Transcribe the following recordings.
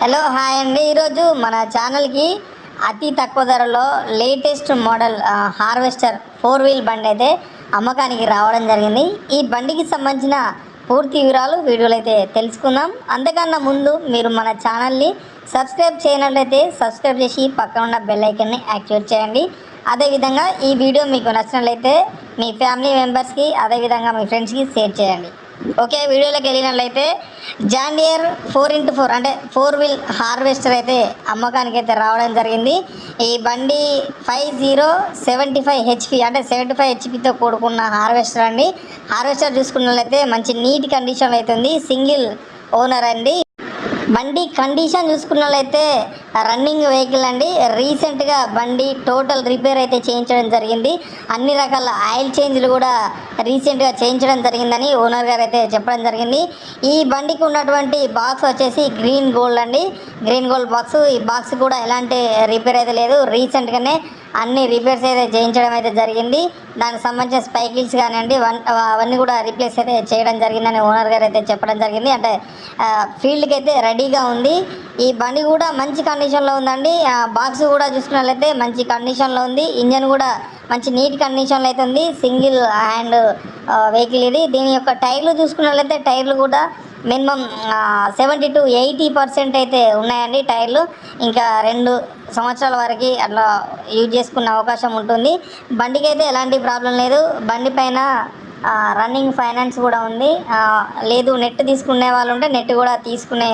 Hello hi అండి. ఈరోజు మన ఛానల్కి అతి తక్కువ ధరలో లేటెస్ట్ మోడల్ హార్వెస్టర్ 4 వీల్ బండి అయితే అమ్మకానికి రావడం జరిగింది. ఈ బండికి సంబంధించిన పూర్తి వివరాలు వీడియోలో అయితే తెలుసుకుందాం. అంతకన్నా ముందు మీరు మన ఛానల్ని సబ్స్క్రైబ్ చేయనట్లయితే సబ్స్క్రైబ్ చేసి పక్కన ఉన్న బెల్ ఐకాన్ని యాక్టివేట్ చేయండి. అదేవిధంగా ఈ వీడియో మీకు నచ్చినట్లయితే మీ ఫ్యామిలీ మెంబర్స్కి అదేవిధంగా మీ ఫ్రెండ్స్కి షేర్ చేయండి. ఓకే, వీడియోలోకి వెళ్ళినట్లయితే జాన్ డియర్ 4x4 అంటే 4 వీల్ హార్వెస్టర్ అయితే అమ్మకానికి అయితే రావడం జరిగింది. ఈ బండి 5075 హెచ్పి అంటే 75 హెచ్పితో కూడుకున్న హార్వెస్టర్ అండి. హార్వెస్టర్ చూసుకున్నట్లయితే మంచి నీట్ కండిషన్లో అయితే ఉంది. సింగిల్ ఓనర్ అండి. బండి కండిషన్ చూసుకున్నట్లయితే రన్నింగ్ వెహికల్ అండి. రీసెంట్గా బండి టోటల్ రిపేర్ అయితే చేయించడం జరిగింది. అన్ని రకాల ఆయిల్ చేంజ్లు కూడా రీసెంట్గా చేయించడం జరిగిందని ఓనర్ గారు అయితే చెప్పడం జరిగింది. ఈ బండికి ఉన్నటువంటి బాక్స్ వచ్చేసి గ్రీన్ గోల్డ్ అండి. Green gold box. ఈ బాక్స్ కూడా ఎలాంటి రిపేర్ అయితే లేదు. రీసెంట్గానే అన్ని రిపేర్స్ అయితే చేయించడం అయితే జరిగింది. దానికి సంబంధించిన స్పైకిల్స్ కానివ్వండి అవన్నీ కూడా రీప్లేస్ అయితే చేయడం జరిగిందని ఓనర్ గారు అయితే చెప్పడం జరిగింది. అంటే ఫీల్డ్కి అయితే రెడీగా ఉంది. ఈ బండి కూడా మంచి కండిషన్లో ఉందండి. బాక్స్ కూడా చూసుకున్నట్లయితే మంచి కండిషన్లో ఉంది. ఇంజన్ కూడా మంచి నీట్ కండిషన్లో అయితే ఉంది. సింగిల్ హ్యాండ్ వెహికల్ ఇది. దీని యొక్క టైర్లు చూసుకున్నట్లయితే టైర్లు కూడా మినిమం 70 to 80% అయితే ఉన్నాయండి టైర్లు. ఇంకా 2 సంవత్సరాల వరకు అట్లా యూజ్ చేసుకునే అవకాశం ఉంటుంది. బండికి అయితే ఎలాంటి ప్రాబ్లం లేదు. బండి పైన రన్నింగ్ ఫైనాన్స్ కూడా ఉంది. లేదు నెట్ తీసుకునే వాళ్ళు ఉంటే నెట్ కూడా తీసుకునే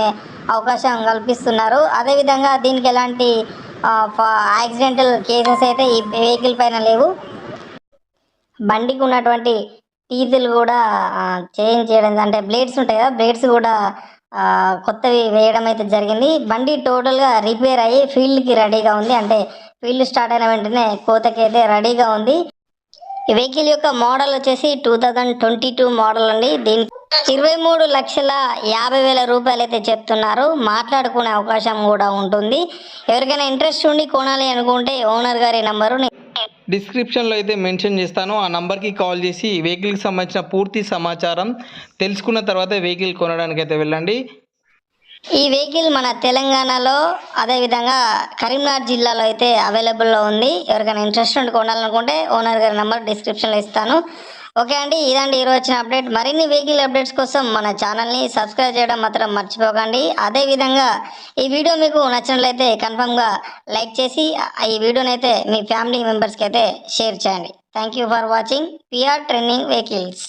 అవకాశం కల్పిస్తున్నారు. అదేవిధంగా దీనికి ఎలాంటి యాక్సిడెంటల్ కేసెస్ అయితే ఈ వెహికల్ పైన లేవు. బండికి ఉన్నటువంటి టీతులు కూడా చేంజ్ చేయడం అంటే బ్లేడ్స్ ఉంటాయి కదా, బ్లేడ్స్ కూడా కొత్తవి వేయడం అయితే జరిగింది. బండి టోటల్గా రిపేర్ అయ్యి ఫీల్డ్కి రెడీగా ఉంది. అంటే ఫీల్డ్ స్టార్ట్ అయిన వెంటనే కోతకి అయితే రెడీగా ఉంది. ఈ వెహికల్ యొక్క మోడల్ వచ్చేసి 2022 మోడల్ అండి. దీనికి 23,50,000 రూపాయలు అయితే చెప్తున్నారు. మాట్లాడుకునే అవకాశం కూడా ఉంటుంది. ఎవరికైనా ఇంట్రెస్ట్ ఉండి కొనాలి అనుకుంటే ఓనర్ గారి నంబరు డిస్క్రిప్షన్లో అయితే మెన్షన్ చేస్తాను. ఆ నంబర్కి కాల్ చేసి వెహికల్కి సంబంధించిన పూర్తి సమాచారం తెలుసుకున్న తర్వాత వెహికల్ కొనడానికి అయితే వెళ్ళండి. ఈ వెహికల్ మన తెలంగాణలో అదేవిధంగా కరీంనగర్ జిల్లాలో అయితే అవైలబుల్లో ఉంది. ఎవరికైనా ఇంట్రెస్ట్ ఉండి కొనాలనుకుంటే ఓనర్ గారి నెంబర్ డిస్క్రిప్షన్లో ఇస్తాను. ఓకే అండి, ఇదండి ఈరోజు వచ్చిన అప్డేట్. మరిన్ని వెహికల్ అప్డేట్స్ కోసం మన ఛానల్ని సబ్స్క్రైబ్ చేయడం మాత్రం మర్చిపోకండి. అదేవిధంగా ఈ వీడియో మీకు నచ్చినట్లయితే కన్ఫర్మ్గా లైక్ చేసి ఈ వీడియోని అయితే మీ ఫ్యామిలీ మెంబర్స్కి అయితే షేర్ చేయండి. Thank you for watching PR trending vehicles.